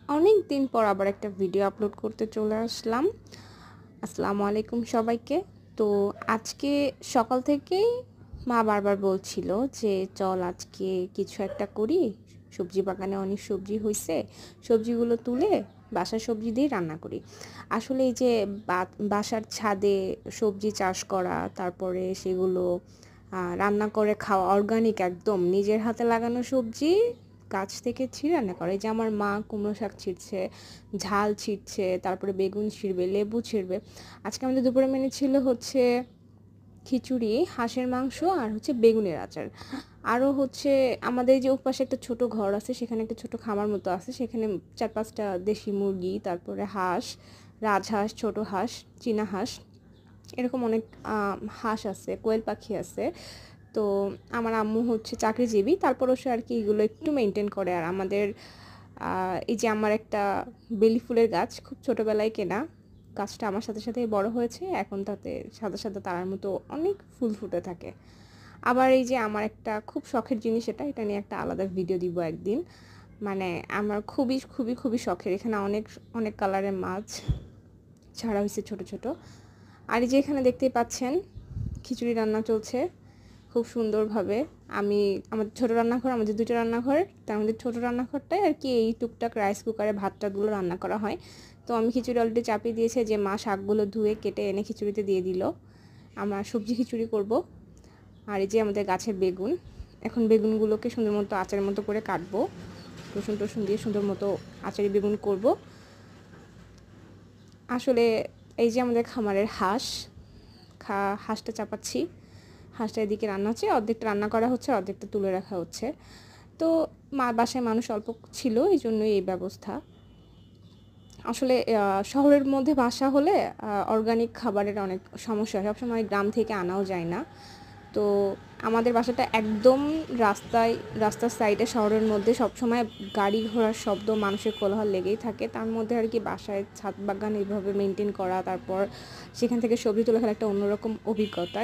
অনেক দিন পর আবার একটা ভিডিও আপলোড করতে চলে আসলাম। আসসালামু আলাইকুম সবাইকে। তো আজকে সকাল থেকেই মা বারবার বলছিল যে চল আজকে কিছু একটা করি, সবজি বাগানে অনেক সবজি হয়েছে, সবজিগুলো তুলে বাসার সবজি দিয়ে রান্না করি। আসলে এই যে বাসার ছাদে সবজি চাষ করা, তারপরে সেগুলো রান্না করে খাওয়া, অর্গানিক একদম নিজের হাতে লাগানো সবজি গাছ থেকে ছিঁড়ে রান্না করে। এই যে আমার মা কুমড়ো শাক ছিঁড়ছে, ঝাল ছিঁড়ছে, তারপরে বেগুন ছিঁড়বে, লেবু ছিঁড়বে। আজকে আমাদের দুপুরে মেনু ছিল হচ্ছে খিচুড়ি, হাঁসের মাংস আর হচ্ছে বেগুনের আচার। আরও হচ্ছে আমাদের যে ওপাশে একটা ছোট ঘর আছে, সেখানে একটা ছোট খামার মতো আছে, সেখানে 4-5টা দেশি মুরগি, তারপরে হাঁস, রাজহাঁস, ছোট হাঁস, চীনা হাঁস, এরকম অনেক হাঁস আছে, কোয়েল পাখি আছে। তো আমার আম্মু হচ্ছে চাকরিজীবী, তারপরও সে আর কি এগুলো একটু মেনটেন করে। আর আমাদের এই যে আমার একটা বেলি ফুলের গাছ, খুব ছোটোবেলায় কেনা গাছটা, আমার সাথে সাথেই বড় হয়েছে, এখন তাতে সাদা সাদা তারার মতো অনেক ফুল ফুটে থাকে। আবার এই যে আমার একটা খুব শখের জিনিস, এটা নিয়ে একটা আলাদা ভিডিও দিব একদিন। মানে আমার খুবই খুবই খুবই শখের, এখানে অনেক অনেক কালারের মাছ ছাড়া হয়েছে ছোট ছোট। আর এই যে এখানে দেখতেই পাচ্ছেন খিচুড়ি রান্না চলছে খুব সুন্দরভাবে। আমি আমাদের ছোটো রান্নাঘর, আমাদের দুটো রান্নাঘর, তার মধ্যে ছোটো রান্নাঘরটায় আর কি এই টুকটাক রাইস কুকারে ভাত টাতগুলো রান্না করা হয়। তো আমি খিচুড়ি অলরেডি চাপিয়ে দিয়েছে, যে মা শাকগুলো ধুয়ে কেটে এনে খিচুড়িতে দিয়ে দিল। আমরা সবজি খিচুড়ি করব। আর এই যে আমাদের গাছের বেগুন, এখন বেগুনগুলোকে সুন্দর মতো আচারের মতো করে কাটবো, রসুন টসুন দিয়ে সুন্দর মতো আচারি বেগুন করব। আসলে এই যে আমাদের খামারের হাঁসটা চাপাচ্ছি, হাঁসটা এদিকে রান্না হচ্ছে, অর্ধেকটা রান্না করা হচ্ছে, অর্ধেকটা তুলে রাখা হচ্ছে। তো বাসায় মানুষ অল্প ছিল, এই জন্যই এই ব্যবস্থা। আসলে শহরের মধ্যে বাসা হলে অর্গানিক খাবারের অনেক সমস্যা হয়, সবসময় গ্রাম থেকে আনাও যায় না। তো আমাদের বাসাটা একদম রাস্তার সাইডে, শহরের মধ্যে সবসময় গাড়ি ঘোড়ার শব্দ, মানুষের কোলাহল লেগেই থাকে। তার মধ্যে আর কি বাসায় ছাদ বাগান এইভাবে মেনটেন করা, তারপর সেখান থেকে সবজি তোলা খেলা একটা অন্যরকম অভিজ্ঞতা।